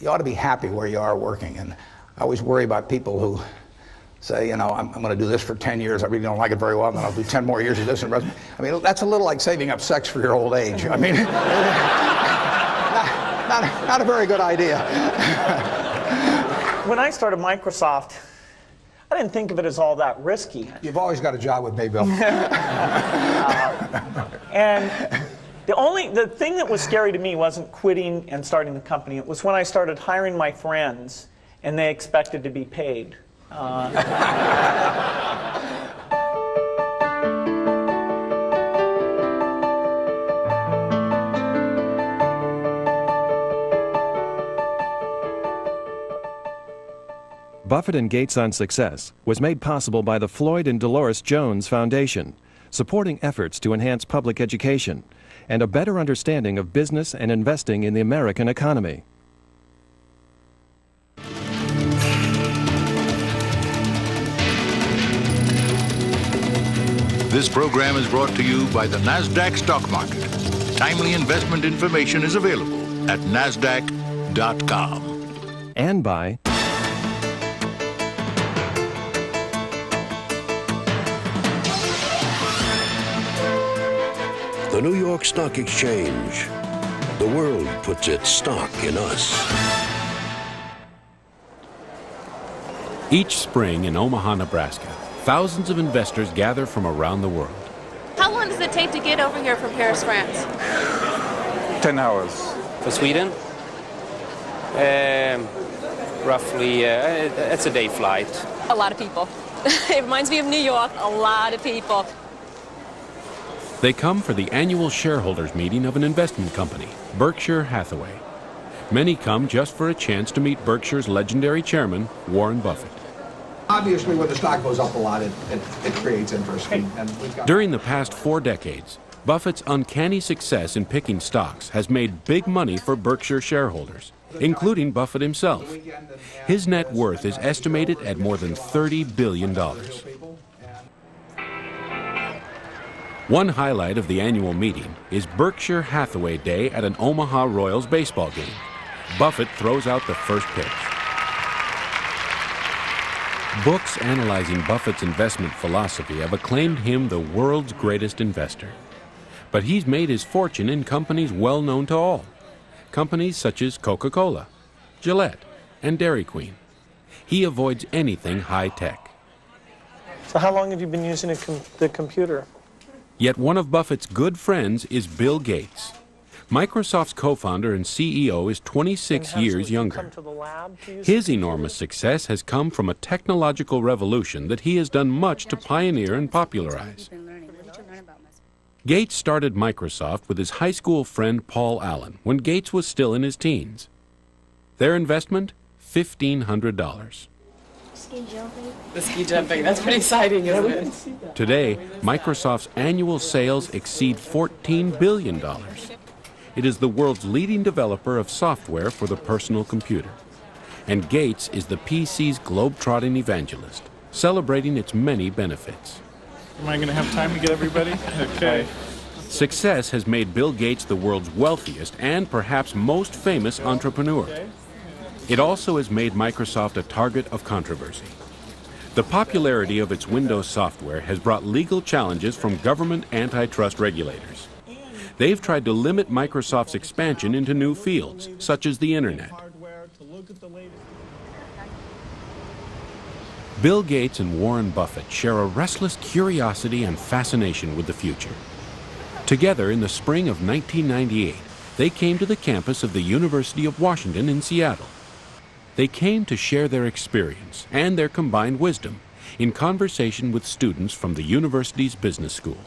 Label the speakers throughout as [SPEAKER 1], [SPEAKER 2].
[SPEAKER 1] you ought to be happy where you are working. And I always worry about people who say, I'm going to do this for 10 years. I really don't like it very well, and then I'll do 10 more years of this. I mean, that's a little like saving up sex for your old age. I mean, not a very good idea.
[SPEAKER 2] When I started Microsoft, I didn't think of it as all that risky.
[SPEAKER 1] You've always got a job with me, Bill.
[SPEAKER 2] And the thing that was scary to me wasn't quitting and starting the company. It was when I started hiring my friends and they expected to be paid.
[SPEAKER 3] Buffett and Gates on Success was made possible by the Floyd and Dolores Jones Foundation, supporting efforts to enhance public education and a better understanding of business and investing in the American economy.
[SPEAKER 4] This program is brought to you by the NASDAQ stock market. Timely investment information is available at NASDAQ.com.
[SPEAKER 3] And by
[SPEAKER 5] the New York Stock Exchange. The world puts its stock in us.
[SPEAKER 6] Each spring in Omaha, Nebraska, thousands of investors gather from around the world.
[SPEAKER 7] How long does it take to get over here from Paris, France?
[SPEAKER 8] 10 hours.
[SPEAKER 9] For Sweden? Roughly, it's a day flight.
[SPEAKER 7] A lot of people. It reminds me of New York, a lot of people.
[SPEAKER 6] They come for the annual shareholders meeting of an investment company, Berkshire Hathaway. Many come just for a chance to meet Berkshire's legendary chairman, Warren Buffett.
[SPEAKER 1] Obviously, when the stock goes up a lot, it creates interest.
[SPEAKER 6] During the past 4 decades, Buffett's uncanny success in picking stocks has made big money for Berkshire shareholders, including Buffett himself. His net worth is estimated at more than $30 billion. One highlight of the annual meeting is Berkshire Hathaway Day at an Omaha Royals baseball game. Buffett throws out the first pitch. Books analyzing Buffett's investment philosophy have acclaimed him the world's greatest investor. But he's made his fortune in companies well known to all. Companies such as Coca-Cola, Gillette, and Dairy Queen. He avoids anything high-tech.
[SPEAKER 2] So how long have you been using the computer?
[SPEAKER 6] Yet one of Buffett's good friends is Bill Gates. Microsoft's co-founder and CEO is 26 years younger. His enormous success has come from a technological revolution that he has done much to pioneer and popularize. Gates started Microsoft with his high school friend Paul Allen when Gates was still in his teens. Their investment, $1,500.
[SPEAKER 10] Ski jumping. The ski jumping, that's pretty exciting, isn't it?
[SPEAKER 6] Today, Microsoft's annual sales exceed $14 billion. It is the world's leading developer of software for the personal computer. And Gates is the PC's globe-trotting evangelist, celebrating its many benefits.
[SPEAKER 8] Am I going to have time to get everybody? Okay.
[SPEAKER 6] Success has made Bill Gates the world's wealthiest and perhaps most famous entrepreneur. It also has made Microsoft a target of controversy. The popularity of its Windows software has brought legal challenges from government antitrust regulators. They've tried to limit Microsoft's expansion into new fields, such as the Internet. Bill Gates and Warren Buffett share a restless curiosity and fascination with the future. Together in the spring of 1998, they came to the campus of the University of Washington in Seattle. They came to share their experience and their combined wisdom in conversation with students from the university's business school.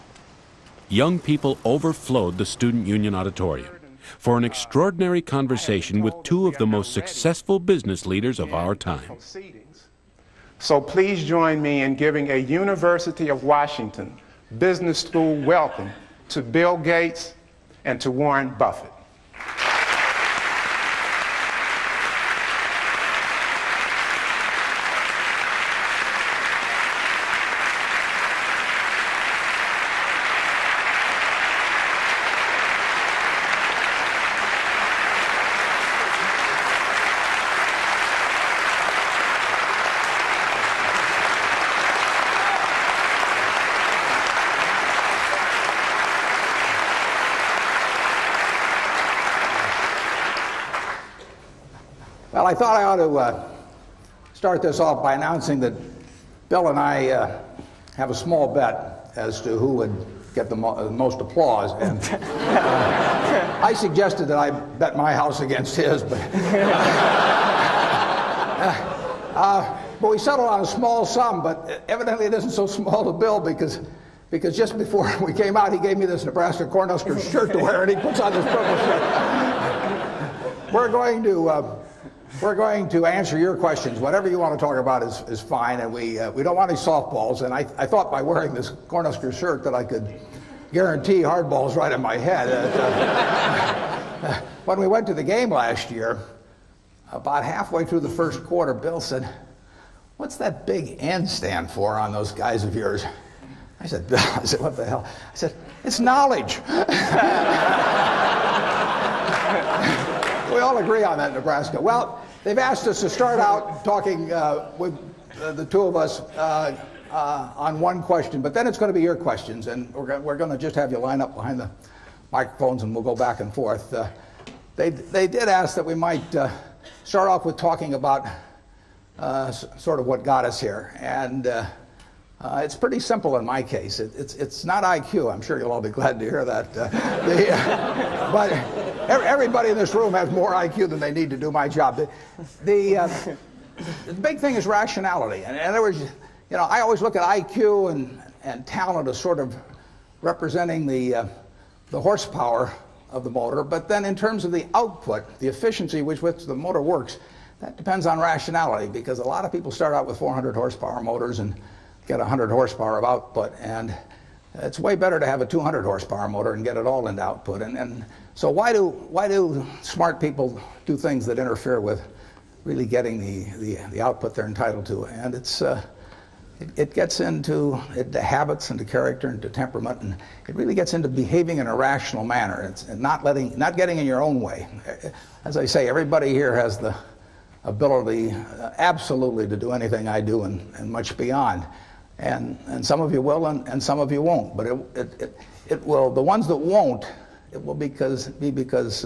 [SPEAKER 6] Young people overflowed the Student Union Auditorium for an extraordinary conversation with two of the most successful business leaders of our time.
[SPEAKER 11] So please join me in giving a University of Washington Business School welcome to Bill Gates and to Warren Buffett.
[SPEAKER 1] Well, I thought I ought to start this off by announcing that Bill and I have a small bet as to who would get the most applause. And I suggested that I bet my house against his, but we settled on a small sum, but evidently it isn't so small to Bill because just before we came out, he gave me this Nebraska Cornhuskers shirt to wear, and he puts on this purple shirt. We're going to answer your questions. Whatever you want to talk about is fine, and we don't want any softballs. And I thought by wearing this Cornhusker shirt that I could guarantee hardballs right in my head. When we went to the game last year, about halfway through the first quarter, Bill said, "What's that big N stand for on those guys of yours?" I said, "Bill," I said, "what the hell?" I said, "It's knowledge." We all agree on that in Nebraska. Well, they've asked us to start out talking with the two of us on one question, but then it's going to be your questions, and we're going to just have you line up behind the microphones, and we'll go back and forth. They did ask that we might start off with talking about sort of what got us here, and it's pretty simple in my case. It's not IQ. I'm sure you'll all be glad to hear that. But everybody in this room has more IQ than they need to do my job. The big thing is rationality. And in other words, you know, I always look at IQ and talent as sort of representing the horsepower of the motor. But then in terms of the output, the efficiency with which the motor works, that depends on rationality, because a lot of people start out with 400 horsepower motors and get 100 horsepower of output, and it's way better to have a 200 horsepower motor and get it all into output. And so why do smart people do things that interfere with really getting the output they're entitled to? And it gets into habits, into character, into temperament, and it really gets into behaving in a rational manner. It's not getting in your own way. As I say, everybody here has the ability absolutely to do anything I do and much beyond. And some of you will, and some of you won't. But it will. The ones that won't, it will be because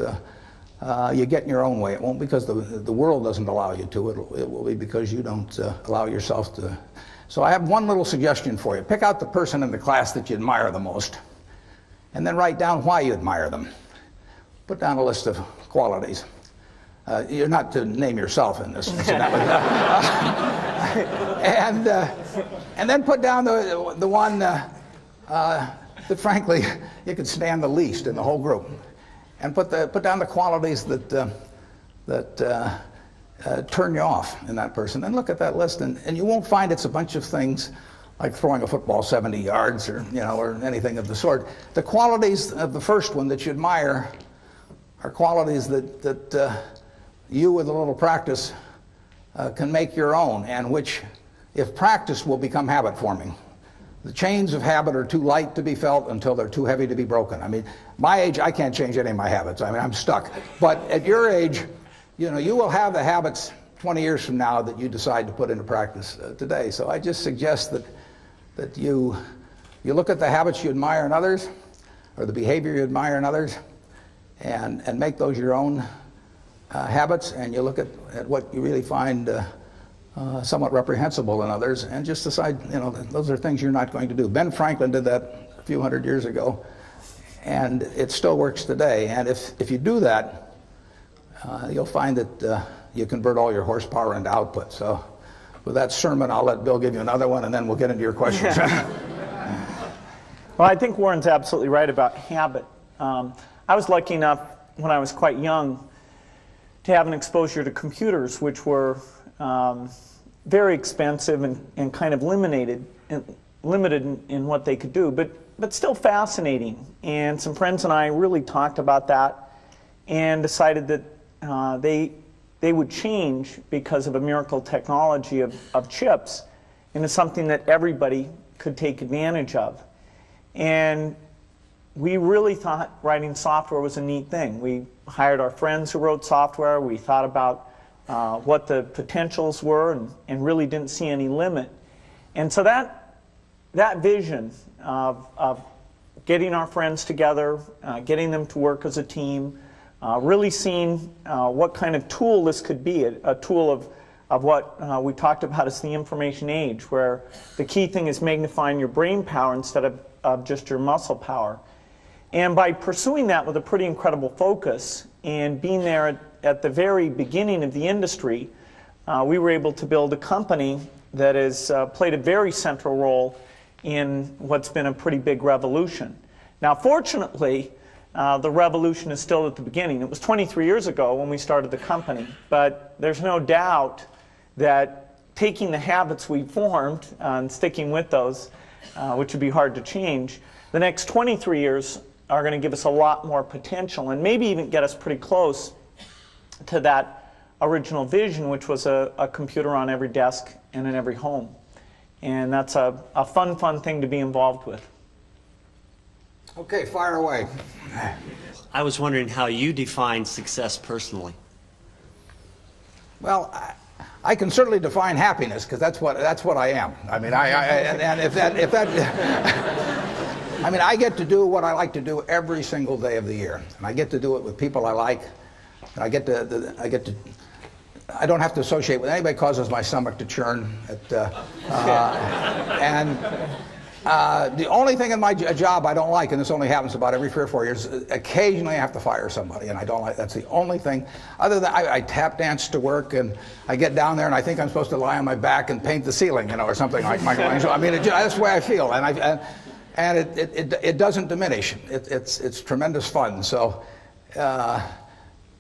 [SPEAKER 1] you get in your own way. It won't because the world doesn't allow you to. It will be because you don't allow yourself to. So I have one little suggestion for you. Pick out the person in the class that you admire the most, and then write down why you admire them. Put down a list of qualities. You're not to name yourself in this, incidentally. And then put down the one that, frankly, you could stand the least in the whole group, and put down the qualities that turn you off in that person. And look at that list, and you won't find it's a bunch of things like throwing a football 70 yards or anything of the sort. The qualities of the first one that you admire are qualities that you, with a little practice, can make your own, and which, if practiced, will become habit forming. The chains of habit are too light to be felt until they're too heavy to be broken. I mean, my age, I can't change any of my habits. I mean, I'm stuck. But at your age, you will have the habits 20 years from now that you decide to put into practice today. So I just suggest that you look at the habits you admire in others, or the behavior you admire in others, and make those your own habits, and you look at what you really find somewhat reprehensible in others, and just decide, those are things you're not going to do. Ben Franklin did that a few hundred years ago, and it still works today. And if you do that, you'll find that you convert all your horsepower into output. So with that sermon, I'll let Bill give you another one, and then we'll get into your questions.
[SPEAKER 2] Well, I think Warren's absolutely right about habit. I was lucky enough when I was quite young to have an exposure to computers, which were very expensive and kind of limited in what they could do, but still fascinating. And some friends and I really talked about that and decided that they would change because of a miracle technology of chips into something that everybody could take advantage of. And we really thought writing software was a neat thing. We hired our friends who wrote software. We thought about what the potentials were and really didn't see any limit. And so that vision of getting our friends together, getting them to work as a team, really seeing what kind of tool this could be, a tool of what we talked about as the information age, where the key thing is magnifying your brain power instead of just your muscle power. And by pursuing that with a pretty incredible focus and being there at the very beginning of the industry, we were able to build a company that has played a very central role in what's been a pretty big revolution. Now, fortunately, the revolution is still at the beginning. It was 23 years ago when we started the company, but there's no doubt that taking the habits we formed and sticking with those, which would be hard to change, the next 23 years are going to give us a lot more potential and maybe even get us pretty close to that original vision, which was a computer on every desk and in every home. And that's a fun thing to be involved with.
[SPEAKER 1] Okay, fire away.
[SPEAKER 12] I was wondering how you define success personally.
[SPEAKER 1] Well, I can certainly define happiness because that's what I am. I mean, and if that I mean, I get to do what I like to do every single day of the year, and I get to do it with people I like. And I don't have to associate with anybody. Causes my stomach to churn. The only thing in my job I don't like, and this only happens about every 3 or 4 years, occasionally I have to fire somebody, and I don't like. That's the only thing. Other than I tap dance to work, and I get down there, and I think I'm supposed to lie on my back and paint the ceiling, or something like Michelangelo. I mean, that's the way I feel, and it doesn't diminish. It's tremendous fun. So,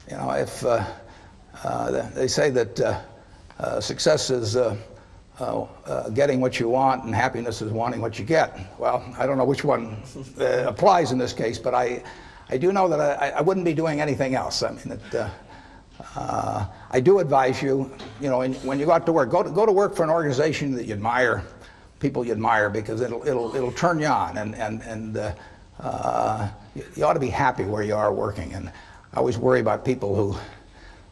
[SPEAKER 1] if they say that success is getting what you want and happiness is wanting what you get. Well, I don't know which one applies in this case, but I do know that I wouldn't be doing anything else. I mean, I do advise you, when you go out to work, go to work for an organization that you admire, people you admire, because it'll turn you on, and you ought to be happy where you are working. And I always worry about people who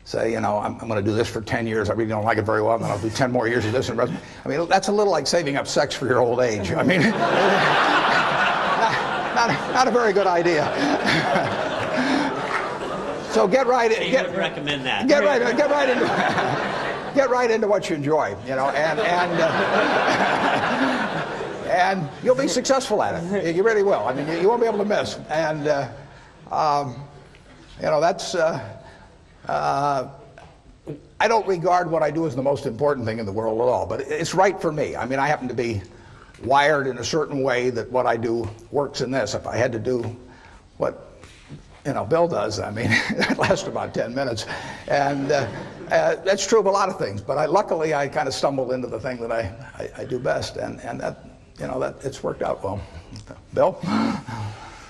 [SPEAKER 1] say, I'm going to do this for 10 years. I really don't like it very well, and then I'll do 10 more years of this. I mean, that's a little like saving up sex for your old age. I mean, not a very good idea. So get right in.
[SPEAKER 12] You would recommend that.
[SPEAKER 1] Get right into what you enjoy, and you'll be successful at it. You really will. I mean, you won't be able to miss. And that's. I don't regard what I do as the most important thing in the world at all, but it's right for me. I mean, I happen to be wired in a certain way that what I do works in this. If I had to do what Bill does, I mean, it lasts about 10 minutes, and that's true of a lot of things. But luckily, I kind of stumbled into the thing that I do best, and that it's worked out well. Bill?
[SPEAKER 2] Well,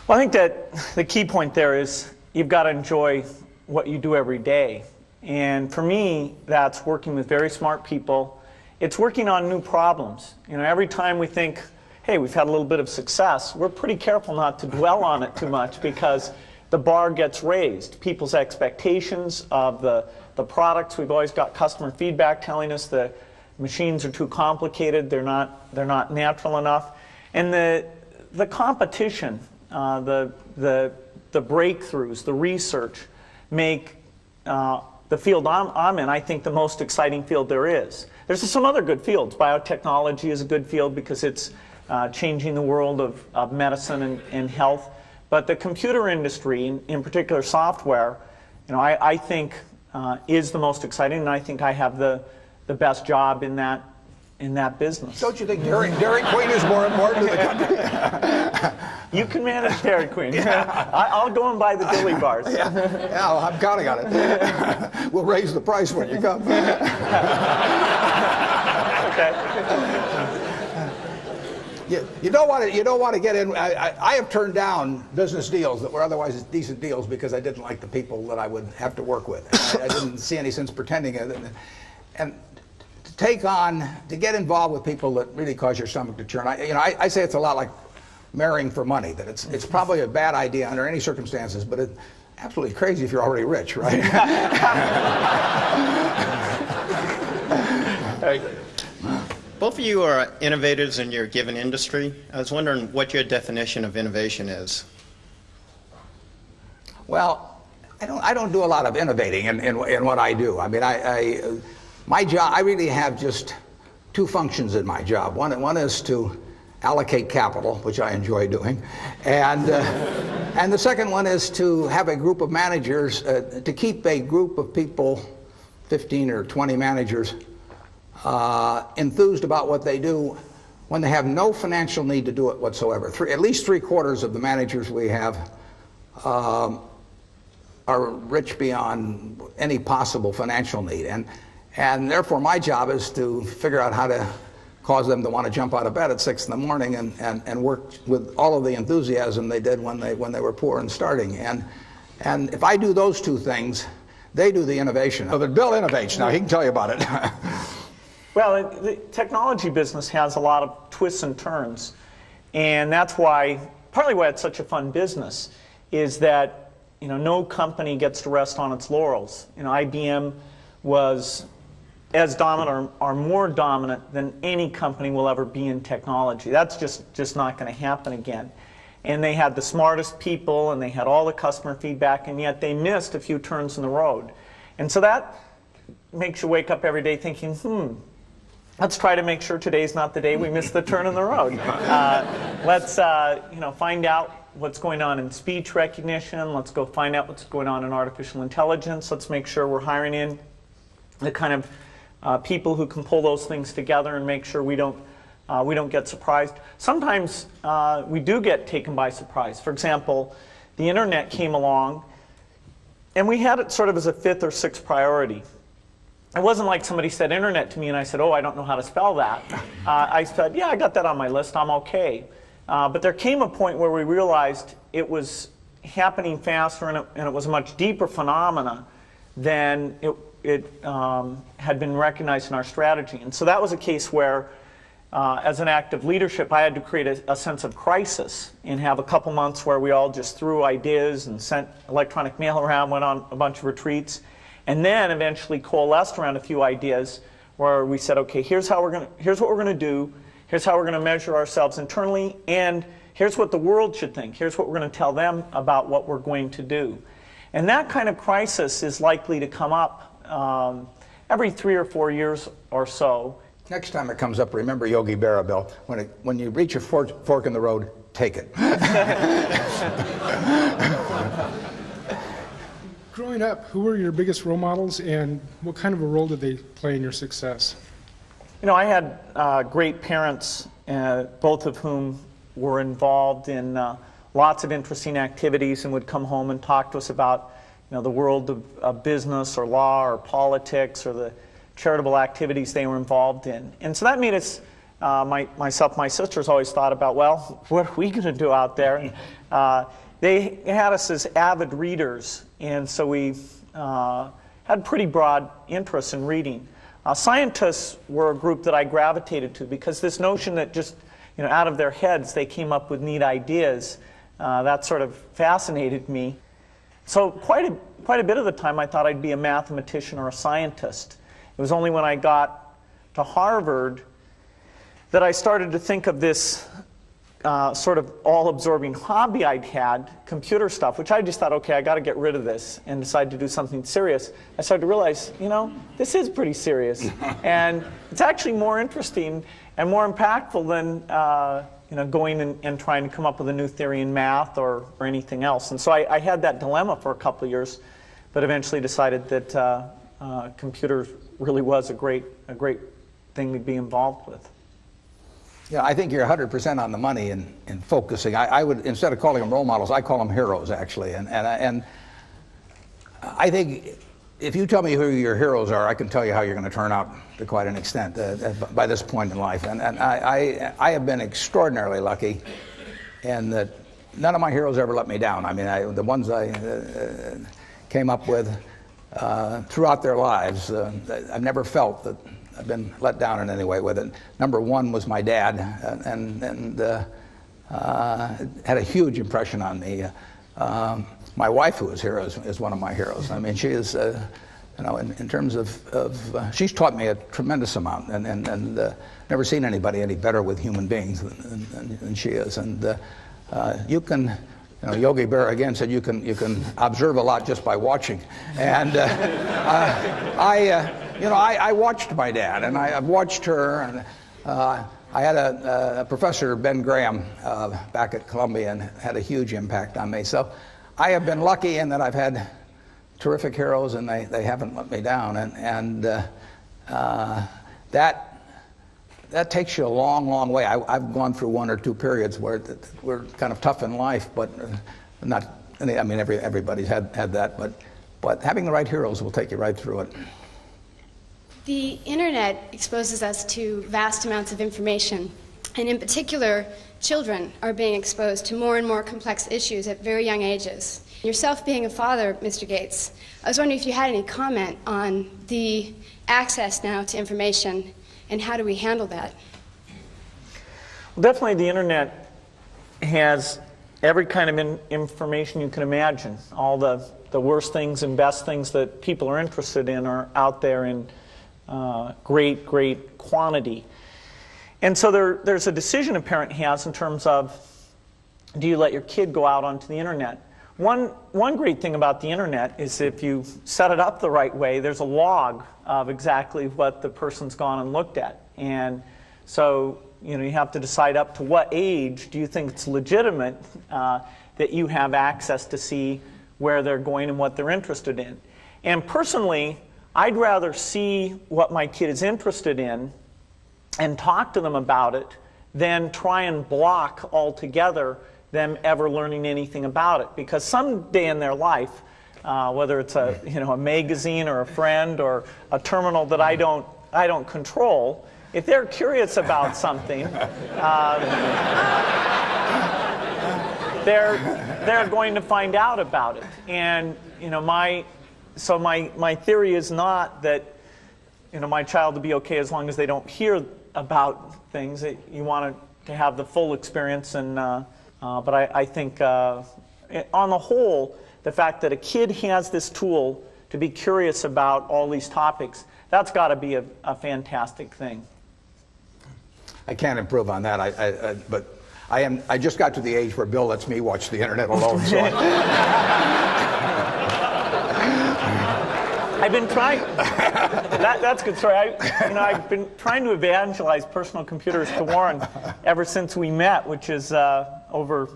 [SPEAKER 2] I think that the key point there is you've got to enjoy what you do every day. And for me, that's working with very smart people. It's working on new problems. Every time we think, hey, we've had a little bit of success, we're pretty careful not to dwell on it too much, because the bar gets raised. People's expectations of the products, we've always got customer feedback telling us the machines are too complicated, they're not natural enough. And the competition, the breakthroughs, the research, make the field I'm in, I think, the most exciting field there is. There's some other good fields. Biotechnology is a good field because it's changing the world of medicine and health. But the computer industry, in particular software, I think is the most exciting, and I think I have the best job in that business.
[SPEAKER 1] Don't you think Dairy Queen is more important to the country?
[SPEAKER 2] You can manage Dairy Queen. Yeah. I'll go and buy the dilly bars.
[SPEAKER 1] Yeah, I'm counting on it. We'll raise the price when you come.
[SPEAKER 2] Okay.
[SPEAKER 1] You don't want to get in. I have turned down business deals that were otherwise decent deals because I didn't like the people that I would have to work with. I didn't see any sense pretending it. And to get involved with people that really cause your stomach to churn. I say it's a lot like marrying for money. That it's probably a bad idea under any circumstances, but it's absolutely crazy if you're already rich, right?
[SPEAKER 13] Both of you are innovators in your given industry. I was wondering what your definition of innovation is.
[SPEAKER 1] Well, I don't do a lot of innovating in what I do. I mean, my job, I really have just two functions in my job. One is to allocate capital, which I enjoy doing, and the second one is to have a group of managers, to keep a group of people, 15 or 20 managers, enthused about what they do when they have no financial need to do it whatsoever. At least 3/4 of the managers we have are rich beyond any possible financial need, and therefore my job is to figure out how to cause them to want to jump out of bed at 6 in the morning and work with all of the enthusiasm they did when they were poor and starting. And if I do those two things, they do the innovation. So that Bill innovates. Now he can tell you about it.
[SPEAKER 2] Well, the technology business has a lot of twists and turns, and that's partly why it's such a fun business, is that no company gets to rest on its laurels. IBM was as dominant or more dominant than any company will ever be in technology. That's just not going to happen again. And they had the smartest people, and they had all the customer feedback, and yet they missed a few turns in the road. And so that makes you wake up every day thinking, let's try to make sure today's not the day we miss the turn in the road. Let's find out what's going on in speech recognition. Let's go find out what's going on in artificial intelligence. Let's make sure we're hiring in the kind of people who can pull those things together and make sure we don't get surprised. Sometimes we do get taken by surprise. For example, the internet came along, and we had it sort of as a 5th or 6th priority. It wasn't like somebody said internet to me and I said, oh, I don't know how to spell that. I said, yeah, I got that on my list, I'm okay. But there came a point where we realized it was happening faster, and it was a much deeper phenomena than it had been recognized in our strategy. And so that was a case where, as an act of leadership, I had to create a sense of crisis and have a couple months where we all just threw ideas and sent electronic mail around, went on a bunch of retreats, and then eventually coalesced around a few ideas where we said, okay, here's what we're going to do, here's how we're going to measure ourselves internally, and here's what the world should think, here's what we're going to tell them about what we're going to do. And that kind of crisis is likely to come up every 3 or 4 years or so.
[SPEAKER 1] Next time it comes up, remember Yogi Berra, Bill. When you reach a fork in the road, take it.
[SPEAKER 14] Growing up, who were your biggest role models, and what kind of a role did they play in your success?
[SPEAKER 2] I had great parents, both of whom were involved in lots of interesting activities and would come home and talk to us about the world of business or law or politics or the charitable activities they were involved in. And so that made us, myself, my sisters always thought about, well, what are we going to do out there? They had us as avid readers, and so we had pretty broad interests in reading. Scientists were a group that I gravitated to because this notion that just out of their heads they came up with neat ideas, that sort of fascinated me. So quite a bit of the time I thought I'd be a mathematician or a scientist. It was only when I got to Harvard that I started to think of this sort of all-absorbing hobby I'd had, computer stuff, which I just thought, okay, I got to get rid of this, and decided to do something serious. I started to realize, this is pretty serious, and it's actually more interesting and more impactful than going and trying to come up with a new theory in math or anything else. And so I had that dilemma for a couple of years, but eventually decided that computers really was a great thing to be involved with.
[SPEAKER 1] Yeah, I think you're 100% on the money in focusing. I would, instead of calling them role models, I call them heroes, actually. And I think if you tell me who your heroes are, I can tell you how you're going to turn out to quite an extent by this point in life. And I have been extraordinarily lucky in that none of my heroes ever let me down. I mean, the ones I came up with throughout their lives, I've never felt that I've been let down in any way with it. Number one was my dad, and had a huge impression on me. My wife, who is here, is one of my heroes. I mean, she is, in terms of she's taught me a tremendous amount, and never seen anybody any better with human beings than she is. And you can You know, Yogi Berra again said you can observe a lot just by watching, and I watched my dad, and I've watched her, and I had a professor, Ben Graham, back at Columbia, and had a huge impact on me. So I have been lucky in that I've had terrific heroes, and they haven't let me down, and that takes you a long, long way. I've gone through one or two periods where we're kind of tough in life, but not. I mean, everybody's had that, but having the right heroes will take you right through it.
[SPEAKER 15] The internet exposes us to vast amounts of information, and in particular, children are being exposed to more and more complex issues at very young ages. Yourself being a father, Mr. Gates, I was wondering if you had any comment on the access now to information, and how do we handle that?
[SPEAKER 2] Well, definitely the internet has every kind of information you can imagine. All the worst things and best things that people are interested in are out there in great quantity. And so there's a decision a parent has in terms of, do you let your kid go out onto the internet? One great thing about the internet is if you set it up the right way, there's a log of exactly what the person's gone and looked at. And so you have to decide up to what age do you think it's legitimate that you have access to see where they're going and what they're interested in. And personally, I'd rather see what my kid is interested in and talk to them about it than try and block altogether them ever learning anything about it. Because someday in their life, whether it's a magazine or a friend or a terminal that I don't control, if they're curious about something, they're going to find out about it. And my theory is not that my child will be okay as long as they don't hear about things. You want to have the full experience, and but I think on the whole, the fact that a kid has this tool to be curious about all these topics, that's got to be a fantastic thing.
[SPEAKER 1] I can't improve on that. But I just got to the age where Bill lets me watch the internet alone. So
[SPEAKER 2] I've been trying. That's a good story. I've been trying to evangelize personal computers to Warren ever since we met, which is over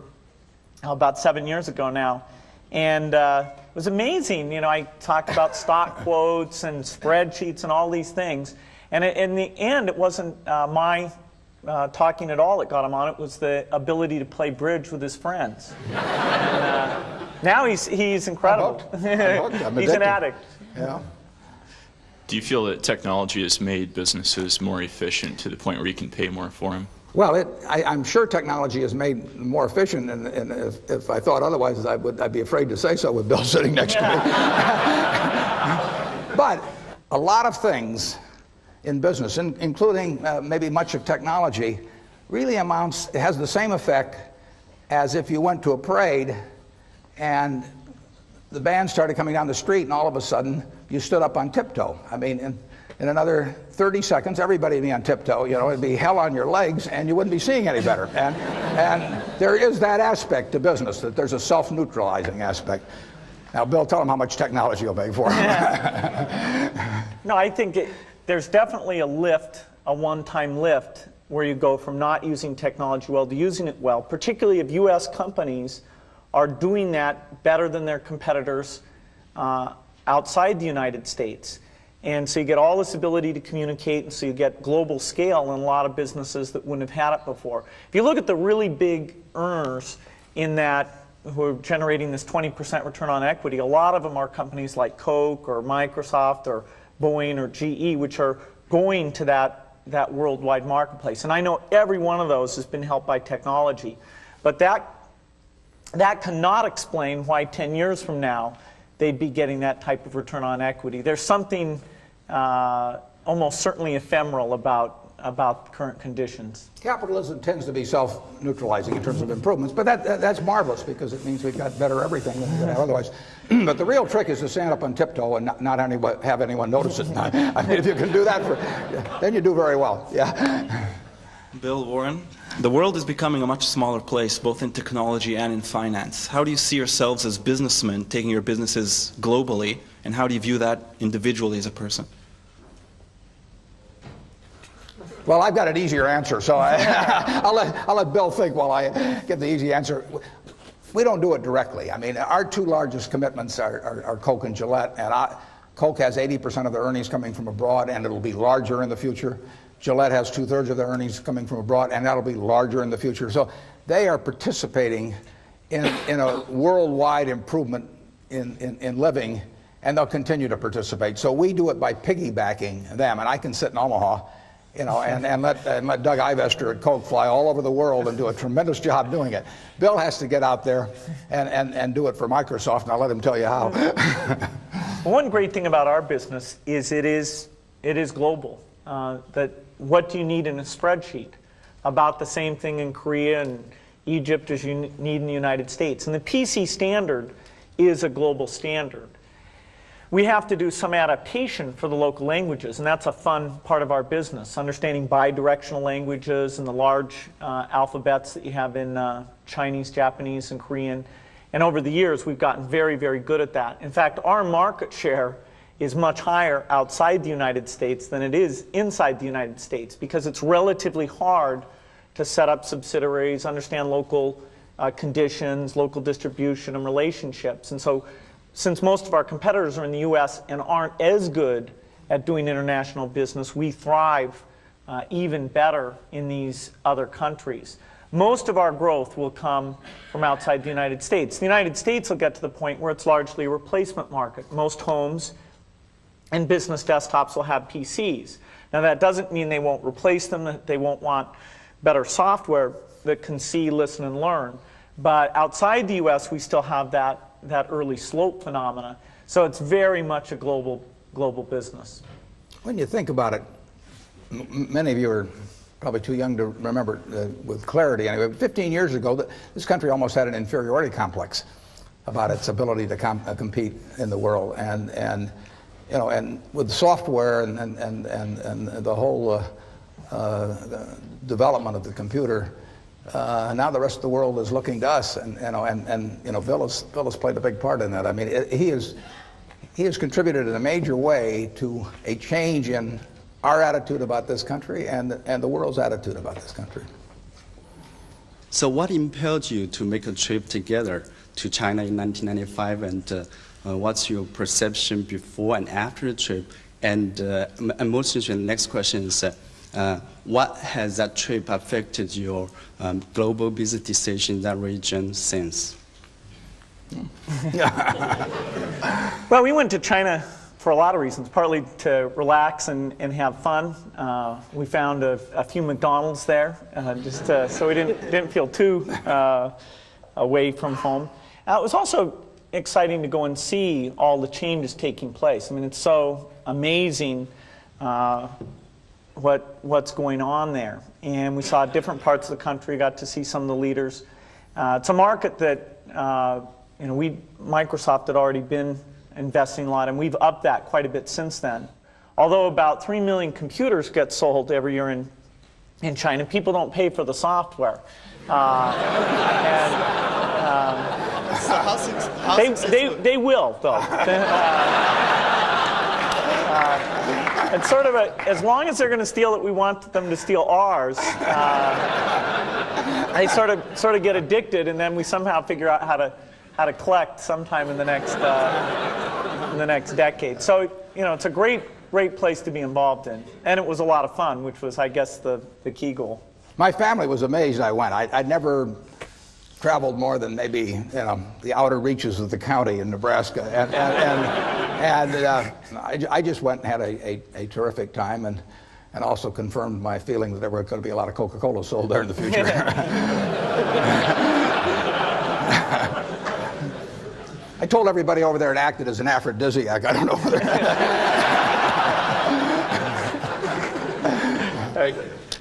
[SPEAKER 2] about 7 years ago now. And it was amazing. I talked about stock quotes and spreadsheets and all these things. And in the end, it wasn't my talking at all that got him on. It was the ability to play bridge with his friends. And, now he's incredible. He's an addict.
[SPEAKER 1] Yeah.
[SPEAKER 16] Do you feel that technology has made businesses more efficient to the point where you can pay more for them?
[SPEAKER 1] Well, I'm sure technology has made them more efficient, and if I thought otherwise, I'd be afraid to say so with Bill sitting next to me. But a lot of things in business, including maybe much of technology, really has the same effect as if you went to a parade and the band started coming down the street, and all of a sudden you stood up on tiptoe. I mean, in another 30 seconds, everybody would be on tiptoe. It'd be hell on your legs, and you wouldn't be seeing any better. And there is that aspect to business, that there's a self-neutralizing aspect. Now, Bill, tell them how much technology you'll make for them.
[SPEAKER 2] No, I think there's definitely a lift, a one-time lift, where you go from not using technology well to using it well, particularly if U.S. companies are doing that better than their competitors outside the United States. And so you get all this ability to communicate, and so you get global scale in a lot of businesses that wouldn't have had it before. If you look at the really big earners in that, who are generating this 20% return on equity, a lot of them are companies like Coke or Microsoft or Boeing or GE, which are going to that worldwide marketplace. And I know every one of those has been helped by technology. But that cannot explain why 10 years from now they'd be getting that type of return on equity. There's something almost certainly ephemeral about current conditions.
[SPEAKER 1] Capitalism tends to be self-neutralizing in terms of improvements, but that's marvelous, because it means we've got better everything than we could have otherwise. But the real trick is to stand up on tiptoe and not have anyone notice it. I mean, if you can do that, then you do very well. Yeah.
[SPEAKER 17] Bill, Warren, The world is becoming a much smaller place, both in technology and in finance. How do you see yourselves as businessmen taking your businesses globally, and how do you view that individually as a person?
[SPEAKER 1] Well, I've got an easier answer, so I'll let Bill think while I give the easy answer. We don't do it directly. I mean, our two largest commitments are Coke and Gillette, and Coke has 80% of their earnings coming from abroad, and it'll be larger in the future. Gillette has 2/3 of their earnings coming from abroad, and that'll be larger in the future. So they are participating in a worldwide improvement in living, and they'll continue to participate. So we do it by piggybacking them, and I can sit in Omaha, you know, and let Doug Ivester at Coke fly all over the world and do a tremendous job doing it. Bill has to get out there and do it for Microsoft, and I'll let him tell you how.
[SPEAKER 2] One great thing about our business is it is global. That what do you need in a spreadsheet? About the same thing in Korea and Egypt as you need in the United States. And the PC standard is a global standard. We have to do some adaptation for the local languages, and that's a fun part of our business, understanding bidirectional languages and the large alphabets that you have in Chinese, Japanese, and Korean. And over the years, we've gotten very, very good at that. In fact, our market share is much higher outside the United States than it is inside the United States, because it's relatively hard to set up subsidiaries, understand local conditions, local distribution, and relationships. And so, since most of our competitors are in the U.S. and aren't as good at doing international business, we thrive even better in these other countries. Most of our growth will come from outside the United States. The United States will get to the point where it's largely a replacement market. Most homes and business desktops will have PCs. Now, that doesn't mean they won't replace them, that they won't want better software that can see, listen, and learn. But outside the U.S., we still have that early slope phenomena. So it's very much a global business.
[SPEAKER 1] When you think about it, many of you are probably too young to remember with clarity. Anyway, 15 years ago, this country almost had an inferiority complex about its ability to compete in the world. And you know, and with software and the whole the development of the computer, now the rest of the world is looking to us, and you know, Bill has played a big part in that. I mean, he has contributed in a major way to a change in our attitude about this country and the world's attitude about this country.
[SPEAKER 18] So, what impelled you to make a trip together to China in 1995, and what's your perception before and after the trip? And most interesting, the next question is, what has that trip affected your global business decision in that region since?
[SPEAKER 2] Well, we went to China for a lot of reasons, partly to relax and have fun. We found a few McDonald's there, just so we didn't feel too away from home. It was also exciting to go and see all the changes taking place. I mean, it's so amazing what's going on there. And we saw different parts of the country, got to see some of the leaders. It's a market that you know, Microsoft had already been investing a lot, and we've upped that quite a bit since then. Although about 3 million computers get sold every year in China, people don't pay for the software. They will, though. It's sort of as long as they're going to steal it, we want them to steal ours. They sort of get addicted, and then we somehow figure out how to collect sometime in the next decade. So, you know, it's a great place to be involved in, and it was a lot of fun, which was, I guess, the key goal.
[SPEAKER 1] My family was amazed I went. I'd never traveled more than maybe, you know, the outer reaches of the county in Nebraska, and I just went and had a terrific time, and also confirmed my feeling that there were going to be a lot of Coca-Cola sold there in the future. I told everybody over there it acted as an aphrodisiac. I don't know whether.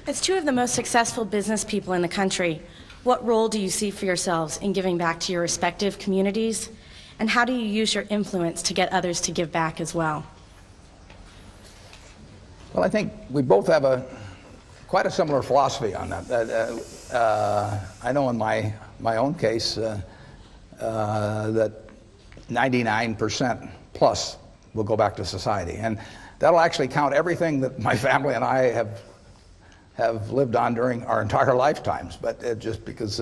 [SPEAKER 19] As two of the most successful business people in the country, what role do you see for yourselves in giving back to your respective communities? And how do you use your influence to get others to give back as well?
[SPEAKER 1] Well, I think we both have a quite a similar philosophy on that. I know in my own case that 99% plus will go back to society, and that'll actually count everything that my family and I have lived on during our entire lifetimes. But just because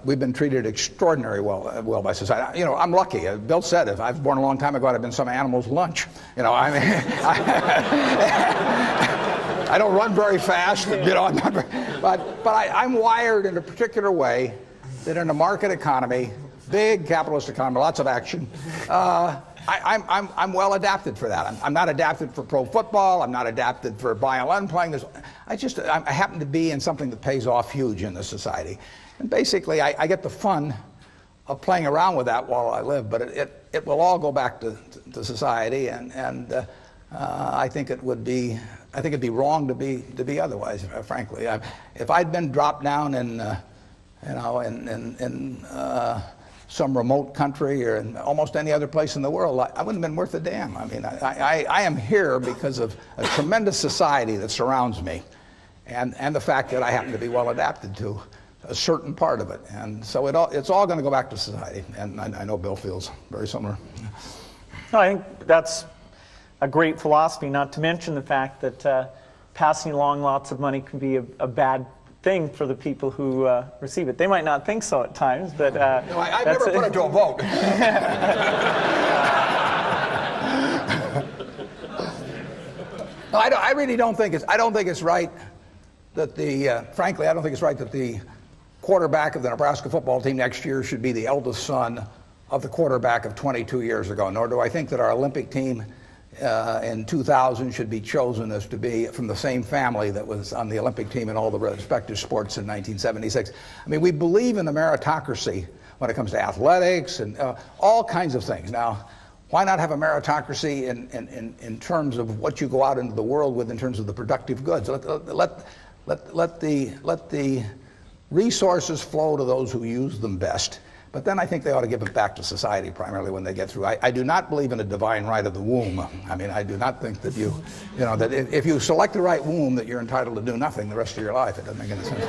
[SPEAKER 1] we've been treated extraordinarily well by society. You know, I'm lucky. Bill said if I was born a long time ago, I'd have been some animal's lunch. You know, I mean, I don't run very fast. You know, but I'm wired in a particular way that in a market economy, big capitalist economy, lots of action. I'm well adapted for that. I'm not adapted for pro football. I'm not adapted for violin playing. I happen to be in something that pays off huge in this society. And basically, I get the fun of playing around with that while I live, but it will all go back to society, and I think it'd be wrong to be otherwise, frankly. If I'd been dropped down in some remote country or in almost any other place in the world, I wouldn't have been worth a damn. I mean, I am here because of a tremendous society that surrounds me, and the fact that I happen to be well adapted to a certain part of it. And so it's all going to go back to society. And I know Bill feels very similar.
[SPEAKER 2] No, I think that's a great philosophy, not to mention the fact that passing along lots of money can be a bad thing for the people who receive it. They might not think so at times, but
[SPEAKER 1] no, I've never put it to a vote. No, I really don't think it's right that frankly, I don't think it's right that the quarterback of the Nebraska football team next year should be the eldest son of the quarterback of 22 years ago. Nor do I think that our Olympic team in 2000 should be chosen as to be from the same family that was on the Olympic team in all the respective sports in 1976. I mean, we believe in the meritocracy when it comes to athletics and all kinds of things. Now, why not have a meritocracy in terms of what you go out into the world with in terms of the productive goods? Let the resources flow to those who use them best. But then I think they ought to give it back to society primarily when they get through. I do not believe in a divine right of the womb. I mean, I do not think that that if you select the right womb that you're entitled to do nothing the rest of your life. It doesn't make any sense.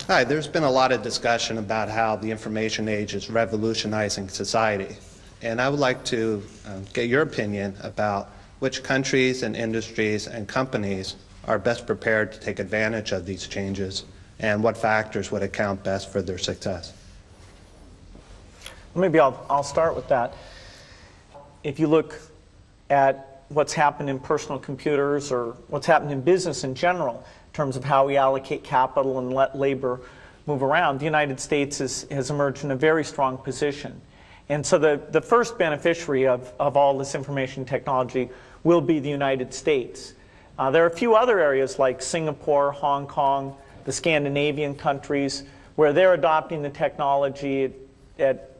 [SPEAKER 13] Hi, there's been a lot of discussion about how the information age is revolutionizing society. And I would like to get your opinion about which countries and industries and companies are best prepared to take advantage of these changes and what factors would account best for their success.
[SPEAKER 2] Maybe I'll start with that. If you look at what's happened in personal computers or what's happened in business in general, in terms of how we allocate capital and let labor move around, the United States has emerged in a very strong position. And so the first beneficiary of all this information technology will be the United States. There are a few other areas like Singapore, Hong Kong, the Scandinavian countries, where they're adopting the technology at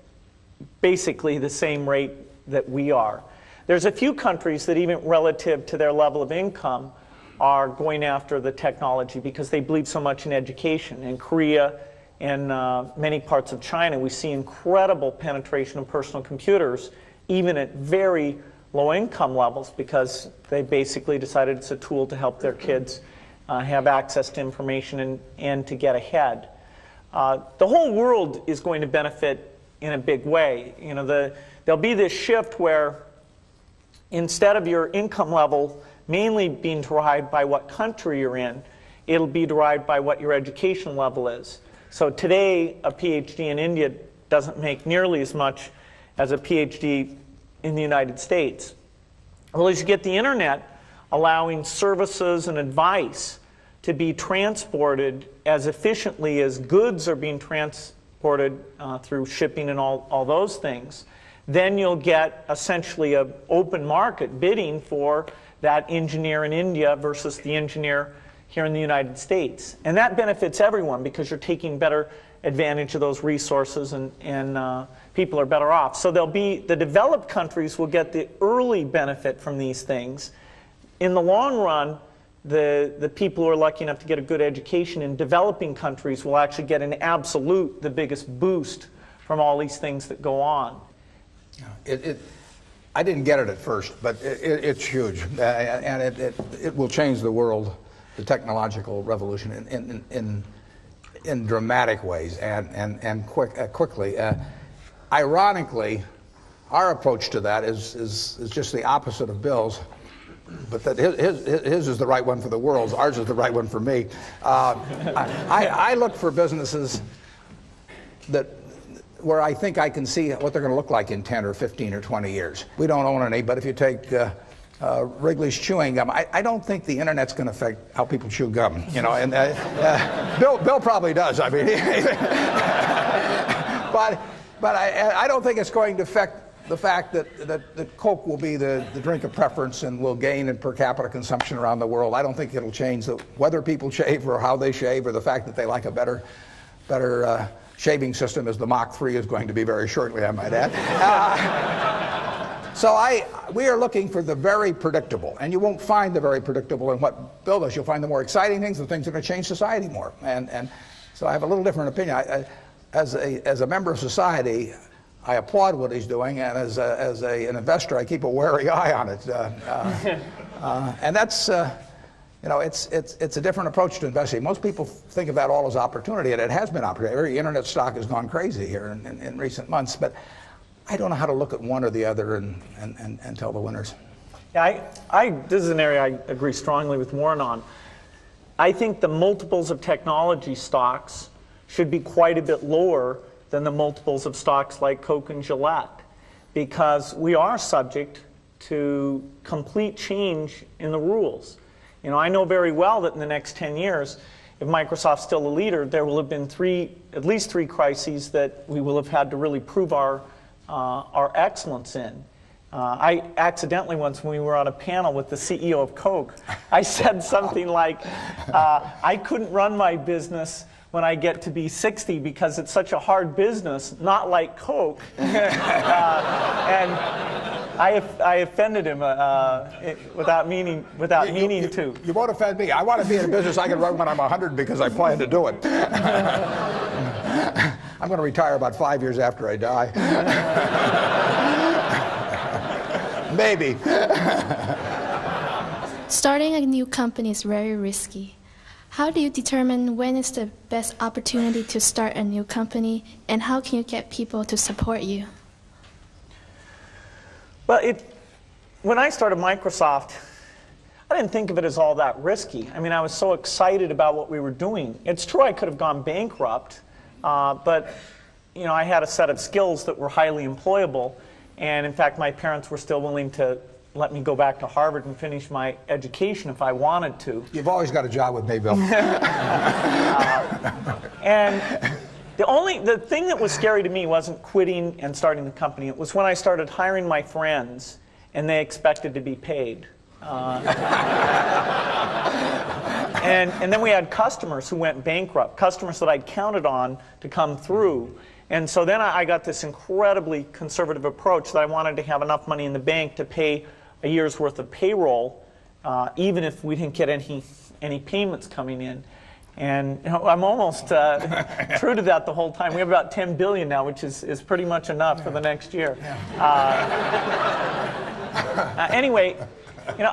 [SPEAKER 2] basically the same rate that we are. There's a few countries that even relative to their level of income are going after the technology because they believe so much in education. In Korea and many parts of China, we see incredible penetration of personal computers, even at very low income levels, because they basically decided it's a tool to help their kids have access to information and to get ahead. The whole world is going to benefit in a big way. You know, there'll be this shift where instead of your income level mainly being derived by what country you're in, it'll be derived by what your education level is. So today, a PhD in India doesn't make nearly as much as a PhD in the United States. Well, as you get the internet allowing services and advice to be transported as efficiently as goods are being transported through shipping and all those things, then you'll get essentially an open market bidding for that engineer in India versus the engineer here in the United States. And that benefits everyone because you're taking better advantage of those resources and people are better off. So the developed countries will get the early benefit from these things. In the long run, the people who are lucky enough to get a good education in developing countries will actually get an absolute, the biggest boost from all these things that go on.
[SPEAKER 1] I didn't get it at first, but it's huge, and it will change the world, the technological revolution, in dramatic ways and quickly. Ironically, our approach to that is just the opposite of Bill's, but that his is the right one for the world. Ours is the right one for me. I look for businesses where I think I can see what they're going to look like in 10 or 15 or 20 years. We don't own any, but if you take Wrigley's chewing gum, I don't think the internet's going to affect how people chew gum. You know, and Bill probably does. I mean, but I don't think it's going to affect the fact that Coke will be the drink of preference and will gain in per capita consumption around the world. I don't think it'll change whether people shave or how they shave, or the fact that they like a better shaving system, as the Mach 3 is going to be very shortly, I might add. So we are looking for the very predictable, and you won't find the very predictable in what Bill does. You'll find the more exciting things, the things that are going to change society more. And so I have a little different opinion. As a member of society, I applaud what he's doing, and as an investor, I keep a wary eye on it. And that's. You know, it's a different approach to investing. Most people think of that all as opportunity, and it has been opportunity. Every internet stock has gone crazy here in recent months, but I don't know how to look at one or the other and tell the winners.
[SPEAKER 2] Yeah, this is an area I agree strongly with Warren on. I think the multiples of technology stocks should be quite a bit lower than the multiples of stocks like Coke and Gillette, because we are subject to complete change in the rules. You know, I know very well that in the next 10 years, if Microsoft's still a leader, there will have been at least three crises that we will have had to really prove our excellence in. I accidentally once, when we were on a panel with the CEO of Coke, I said something like, I couldn't run my business when I get to be 60 because it's such a hard business, not like Coke. And I offended him without meaning to.
[SPEAKER 1] You won't offend me. I want to be in a business I can run when I'm 100 because I plan to do it. I'm going to retire about 5 years after I die. Maybe.
[SPEAKER 20] Starting a new company is very risky. How do you determine when is the best opportunity to start a new company, and how can you get people to support you?
[SPEAKER 2] Well, when I started Microsoft, I didn't think of it as all that risky. I mean, I was so excited about what we were doing. It's true I could have gone bankrupt, but you know, I had a set of skills that were highly employable, and in fact, my parents were still willing to let me go back to Harvard and finish my education if I wanted to.
[SPEAKER 1] You've always got a job with me, Bill.
[SPEAKER 2] And the thing that was scary to me wasn't quitting and starting the company. It was when I started hiring my friends and they expected to be paid. And then we had customers who went bankrupt, customers that I'd counted on to come through. And so then I got this incredibly conservative approach that I wanted to have enough money in the bank to pay a year's worth of payroll, even if we didn't get any payments coming in. And you know, I'm almost true to that the whole time. We have about $10 billion now, which is pretty much enough for the next year. Anyway, you know,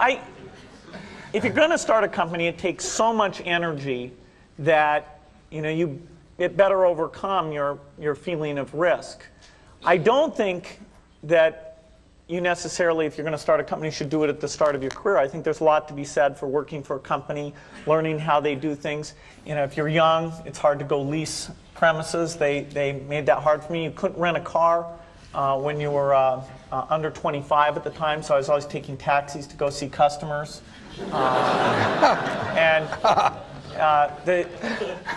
[SPEAKER 2] if you're going to start a company, it takes so much energy that it better overcome your feeling of risk. I don't think that you necessarily, if you're going to start a company, should do it at the start of your career. I think there's a lot to be said for working for a company, learning how they do things. You know, if you're young, it's hard to go lease premises. They made that hard for me. You couldn't rent a car when you were under 25 at the time, so I was always taking taxis to go see customers. And the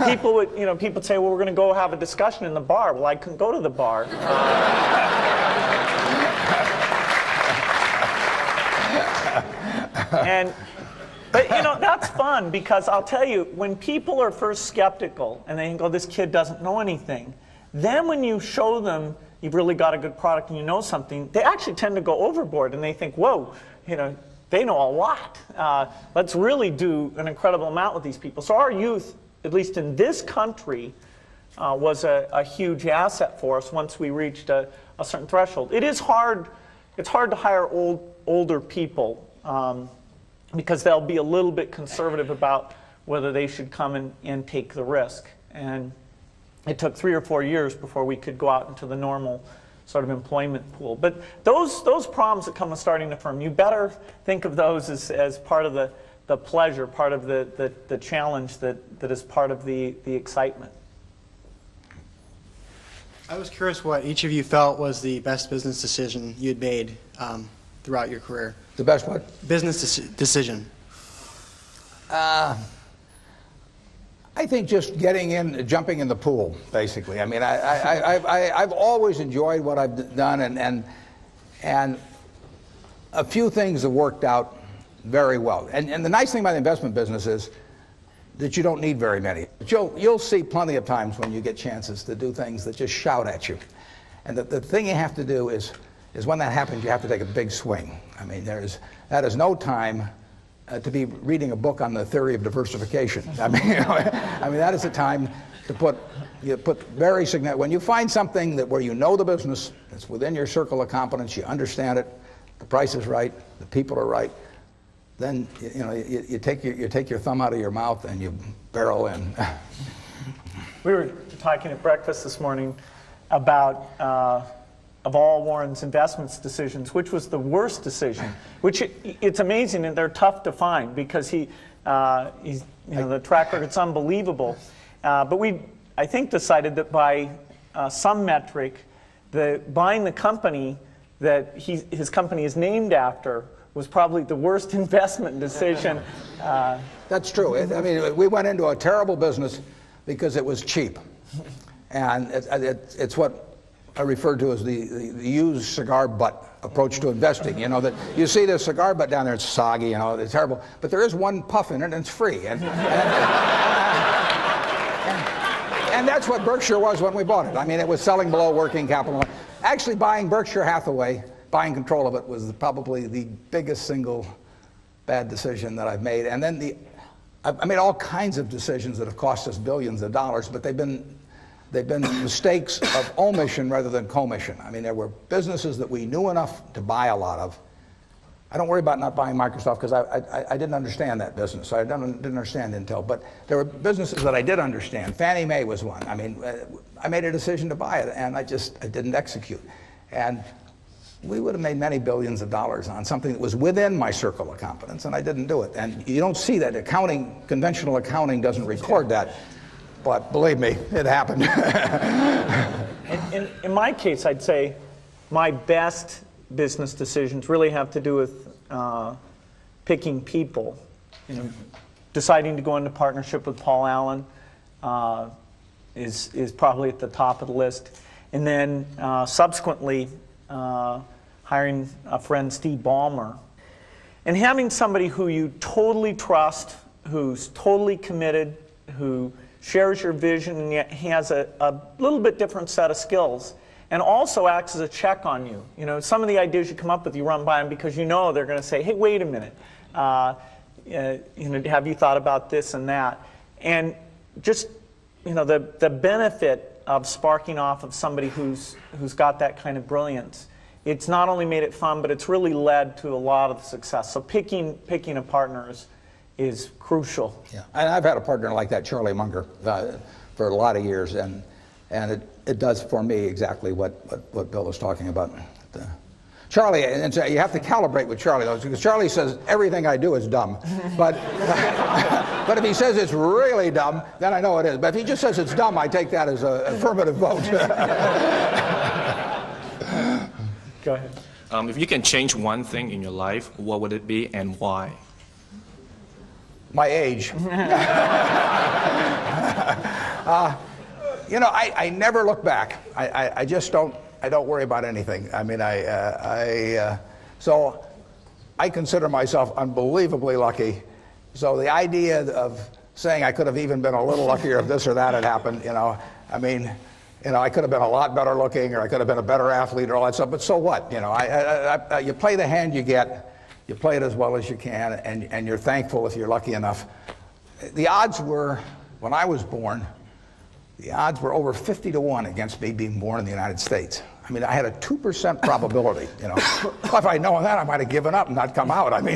[SPEAKER 2] people would, people would say, well, we're going to go have a discussion in the bar. Well, I couldn't go to the bar. But that's fun, because I'll tell you, when people are first skeptical and they think, oh, this kid doesn't know anything, then when you show them you've really got a good product and you know something, they actually tend to go overboard and they think, whoa, they know a lot. Let's really do an incredible amount with these people. So our youth, at least in this country, was a huge asset for us once we reached a certain threshold. It is hard. It's hard to hire older people because they'll be a little bit conservative about whether they should come and take the risk. And it took 3 or 4 years before we could go out into the normal sort of employment pool. But those problems that come with starting a firm, you better think of those as part of the pleasure, part of the challenge that is part of the excitement.
[SPEAKER 21] I was curious what each of you felt was the best business decision you'd made throughout your career.
[SPEAKER 1] The best what?
[SPEAKER 21] Business decision.
[SPEAKER 1] I think just getting in, jumping in the pool, basically. I mean, I've always enjoyed what I've done, and a few things have worked out very well. And the nice thing about the investment business is that you don't need very many. But you'll see plenty of times when you get chances to do things that just shout at you. And the thing you have to do is when that happens, you have to take a big swing. I mean, that is no time to be reading a book on the theory of diversification. I mean, that is the time to put very significant. When you find something that where you know the business, it's within your circle of competence, you understand it, the price is right, the people are right, then you take your thumb out of your mouth and you barrel in.
[SPEAKER 2] We were talking at breakfast this morning about of all Warren's investments decisions, which was the worst decision? Which it's amazing, and they're tough to find because he's the track record's unbelievable. But we, I think, decided that by some metric, buying the company that his company is named after was probably the worst investment decision.
[SPEAKER 1] That's true. I mean, we went into a terrible business because it was cheap, and it's what I refer to as the used cigar butt approach to investing. You know, that you see the cigar butt down there, it's soggy, you know, it's terrible. But there is one puff in it and it's free. And that's what Berkshire was when we bought it. I mean, it was selling below working capital. Actually, buying Berkshire Hathaway, buying control of it, was probably the biggest single bad decision that I've made. And then I made all kinds of decisions that have cost us billions of dollars, but they've been mistakes of omission rather than commission. I mean, there were businesses that we knew enough to buy a lot of. I don't worry about not buying Microsoft because I didn't understand that business. I didn't understand Intel. But there were businesses that I did understand. Fannie Mae was one. I mean, I made a decision to buy it, and I didn't execute. And we would have made many billions of dollars on something that was within my circle of competence, and I didn't do it. And you don't see that. Conventional accounting doesn't record that. But believe me, it happened.
[SPEAKER 2] In my case, I'd say my best business decisions really have to do with picking people. You know, deciding to go into partnership with Paul Allen is probably at the top of the list. And then subsequently hiring a friend, Steve Ballmer. And having somebody who you totally trust, who's totally committed, who shares your vision and yet has a little bit different set of skills, and also acts as a check on you. You know, some of the ideas you come up with, you run by them because you know they're going to say, hey, wait a minute, have you thought about this and that? And just, the benefit of sparking off of somebody who's got that kind of brilliance, it's not only made it fun, but it's really led to a lot of the success. So picking a partner is crucial.
[SPEAKER 1] Yeah, and I've had a partner like that, Charlie Munger, for a lot of years, and it does for me exactly what Bill was talking about. Charlie, and so you have to calibrate with Charlie, though, because Charlie says everything I do is dumb, but if he says it's really dumb, then I know it is. But if he just says it's dumb, I take that as an affirmative vote.
[SPEAKER 2] Go ahead.
[SPEAKER 22] If you can change one thing in your life, what would it be and why?
[SPEAKER 1] My age. I never look back. I just don't worry about anything. I mean, so I consider myself unbelievably lucky. So the idea of saying I could have even been a little luckier if this or that had happened, I could have been a lot better looking, or I could have been a better athlete, or all that stuff. But so what? You play the hand you get, you play it as well as you can, and you're thankful if you're lucky enough. The odds were, when I was born, the odds were over 50 to 1 against me being born in the United States. I mean, I had a 2% probability, you know. Well, if I'd known that, I might have given up and not come out. I mean,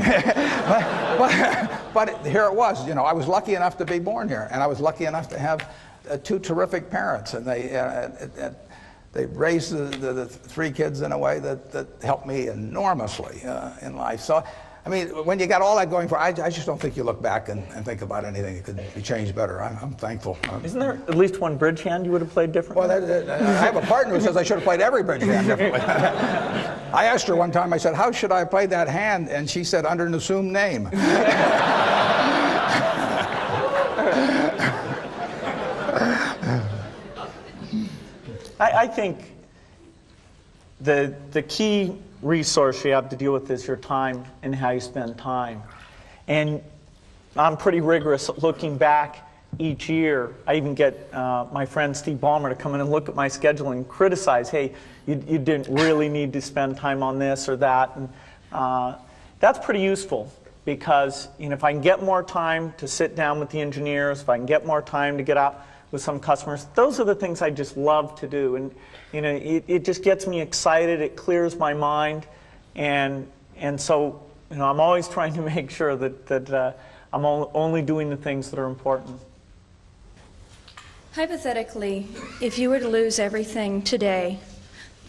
[SPEAKER 1] but here it was, you know. I was lucky enough to be born here, and I was lucky enough to have two terrific parents, and they raised the three kids in a way that helped me enormously in life. So, I mean, when you got all that going for, I just don't think you look back and think about anything that could be changed better. I'm thankful.
[SPEAKER 2] Isn't there at least one bridge hand you would have played differently?
[SPEAKER 1] Well, I have a partner who says I should have played every bridge hand differently. I asked her one time, I said, how should I play that hand? And she said, under an assumed name.
[SPEAKER 2] I think the key resource you have to deal with is your time and how you spend time. And I'm pretty rigorous at looking back each year. I even get my friend Steve Ballmer to come in and look at my schedule and criticize, hey, you didn't really need to spend time on this or that. And that's pretty useful, because if I can get more time to sit down with the engineers, if I can get more time to get out with some customers, those are the things I just love to do. And it just gets me excited, it clears my mind, and so I'm always trying to make sure that I'm only doing the things that are important.
[SPEAKER 3] Hypothetically, if you were to lose everything today,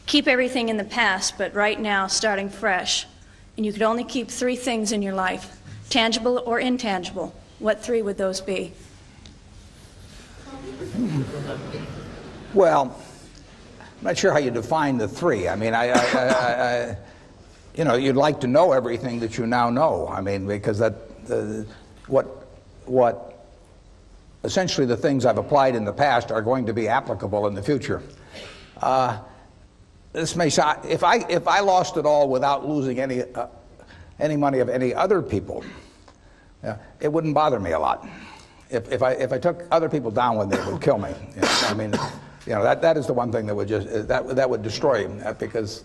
[SPEAKER 3] keep everything in the past, but right now starting fresh, and you could only keep 3 things in your life, tangible or intangible, what 3 would those be?
[SPEAKER 1] Well, I'm not sure how you define the 3. I mean, you'd like to know everything that you now know. I mean, because what essentially the things I've applied in the past are going to be applicable in the future. This may sound, if I lost it all without losing any money of any other people, it wouldn't bother me a lot. If I took other people down when they would kill me, I mean, that is the one thing that would just that would destroy him, because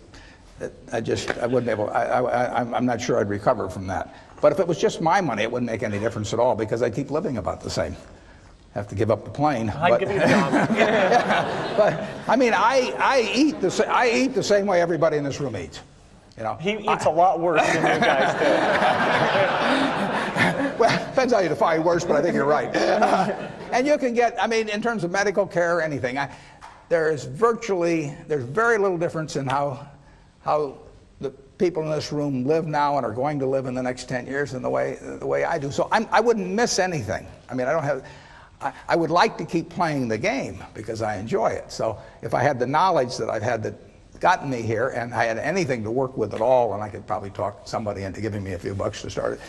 [SPEAKER 1] I wouldn't be able. I'm not sure I'd recover from that. But if it was just my money, it wouldn't make any difference at all, because I keep living about the same. Have to give up the plane.
[SPEAKER 2] I'd give you a job.
[SPEAKER 1] But I mean, I eat the same way everybody in this room eats.
[SPEAKER 2] He eats a lot worse than you guys do.
[SPEAKER 1] Well, depends how you define worse, but I think you're right. And you can get, I mean, in terms of medical care or anything, there's very little difference in how the people in this room live now and are going to live in the next 10 years than the way I do. So I wouldn't miss anything. I mean, I would like to keep playing the game because I enjoy it. So if I had the knowledge that I've had that gotten me here, and I had anything to work with at all, and I could probably talk somebody into giving me a few bucks to start it.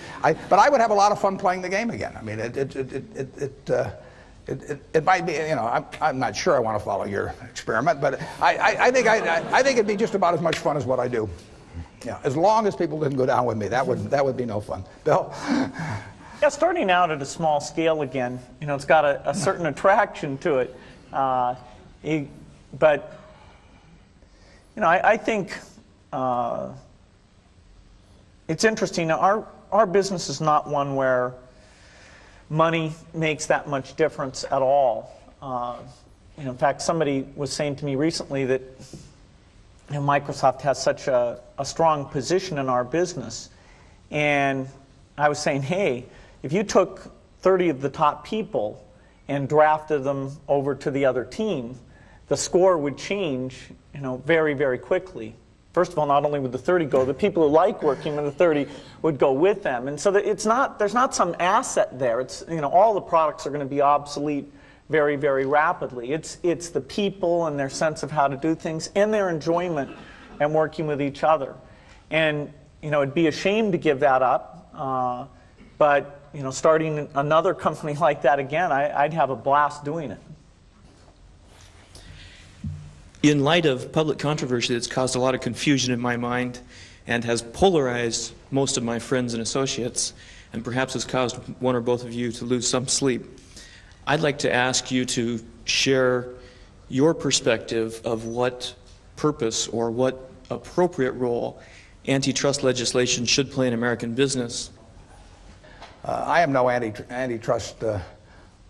[SPEAKER 1] But I would have a lot of fun playing the game again. I mean, it might be, I'm not sure I want to follow your experiment, but I think it'd be just about as much fun as what I do. Yeah, as long as people didn't go down with me, that would be no fun. Bill?
[SPEAKER 2] Yeah, starting out at a small scale again, it's got a certain attraction to it, but. I think it's interesting. Our business is not one where money makes that much difference at all. In fact, somebody was saying to me recently that Microsoft has such a strong position in our business. And I was saying, hey, if you took 30 of the top people and drafted them over to the other team, the score would change, very, very quickly. First of all, not only would the 30 go, the people who like working with the 30 would go with them. And so that there's not some asset there. It's, all the products are going to be obsolete very, very rapidly. It's the people and their sense of how to do things and their enjoyment and working with each other. And, it'd be a shame to give that up. But, starting another company like that again, I'd have a blast doing it.
[SPEAKER 22] In light of public controversy that's caused a lot of confusion in my mind and has polarized most of my friends and associates, and perhaps has caused one or both of you to lose some sleep, I'd like to ask you to share your perspective of what purpose or what appropriate role antitrust legislation should play in American business?
[SPEAKER 1] I am no antitrust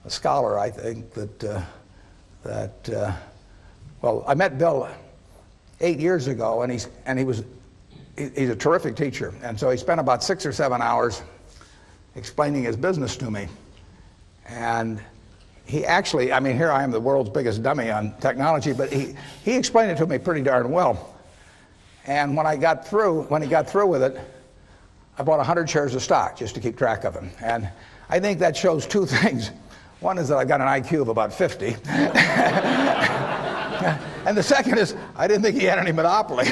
[SPEAKER 1] scholar. I think that well, I met Bill 8 years ago, and he's a terrific teacher, and so he spent about 6 or 7 hours explaining his business to me. And he actually, I mean, here I am, the world's biggest dummy on technology, but he explained it to me pretty darn well. And when he got through with it, I bought 100 shares of stock just to keep track of him. And I think that shows two things. One is that I've got an IQ of about 50. And the second is, I didn't think he had any monopoly.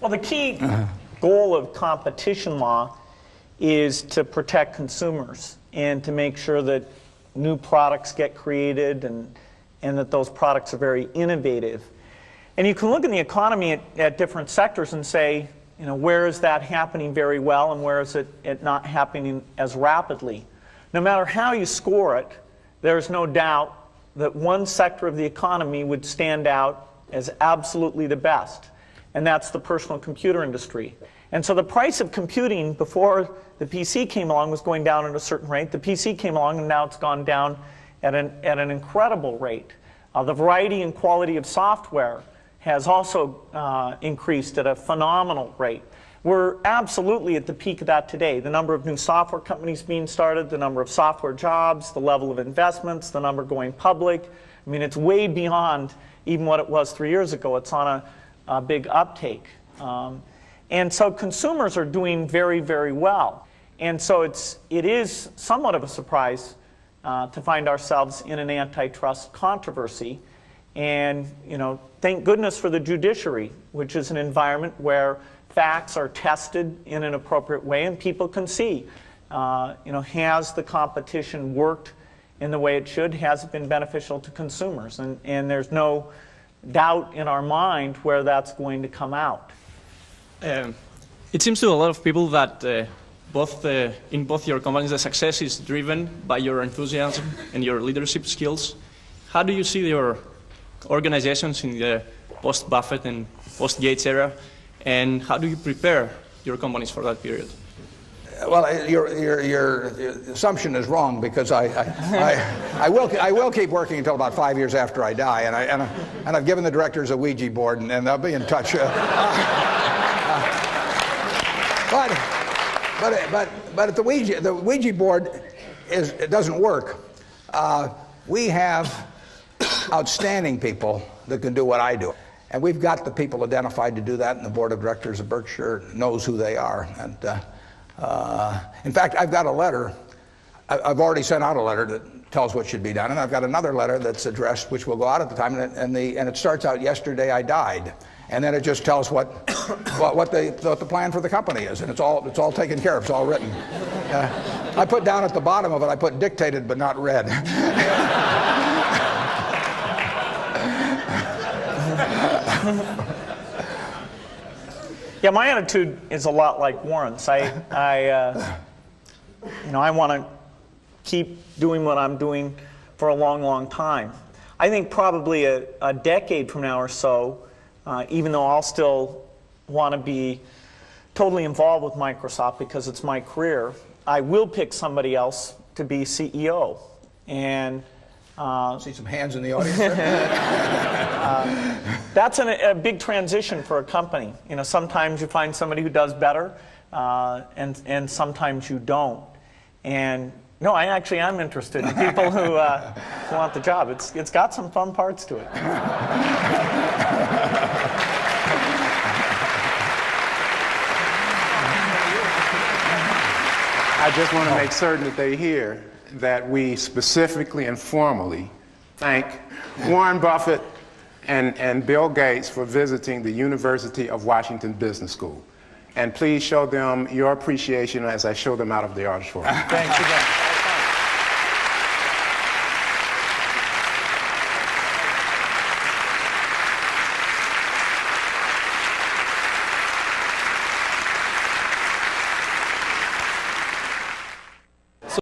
[SPEAKER 2] Well, the key goal of competition law is to protect consumers and to make sure that new products get created and that those products are very innovative. And you can look in the economy at different sectors and say, you know, where is that happening very well and where is it not happening as rapidly? No matter how you score it, there's no doubt that one sector of the economy would stand out as absolutely the best, and that's the personal computer industry. And so the price of computing before the PC came along was going down at a certain rate. The PC came along and now it's gone down at an incredible rate. The variety and quality of software has also increased at a phenomenal rate. We're absolutely at the peak of that today. The number of new software companies being started, the number of software jobs, the level of investments, the number going public. I mean, it's way beyond even what it was 3 years ago. It's on a big uptake. And so consumers are doing very, very well. And so it is somewhat of a surprise to find ourselves in an antitrust controversy. And, you know, thank goodness for the judiciary, which is an environment where facts are tested in an appropriate way and people can see, you know, has the competition worked in the way it should? Has it been beneficial to consumers? And there's no doubt in our mind where that's going to come out.
[SPEAKER 4] It seems to a lot of people that in both your companies, the success is driven by your enthusiasm and your leadership skills. How do you see your organizations in the post-Buffett and post-Gates era, and how do you prepare your companies for that period?
[SPEAKER 1] Well, your assumption is wrong, because I will keep working until about 5 years after I die, and I've given the directors a Ouija board, and they'll be in touch. But at the Ouija board it doesn't work. We have outstanding people that can do what I do. And we've got the people identified to do that, and the board of directors of Berkshire knows who they are. And in fact, I've got a letter. I've already sent out a letter that tells what should be done, and I've got another letter that's addressed, which will go out at the time, and it starts out, "Yesterday I died," and then it just tells what the plan for the company is, and it's all taken care of. It's all written. I put down at the bottom of it, I put "dictated but not read."
[SPEAKER 2] Yeah, my attitude is a lot like Warren's. I want to keep doing what I'm doing for a long, long time. I think probably a decade from now or so, even though I'll still want to be totally involved with Microsoft because it's my career, I will pick somebody else to be CEO. And
[SPEAKER 1] see some hands in the audience.
[SPEAKER 2] That's a big transition for a company. You know, sometimes you find somebody who does better, and sometimes you don't. And no, I actually am interested in people who want the job. It's got some fun parts to it.
[SPEAKER 11] I just want to make certain that they hear that we specifically and formally thank Warren Buffett and Bill Gates for visiting the University of Washington Business School. And please show them your appreciation as I show them out of the auditorium.
[SPEAKER 2] Thanks again.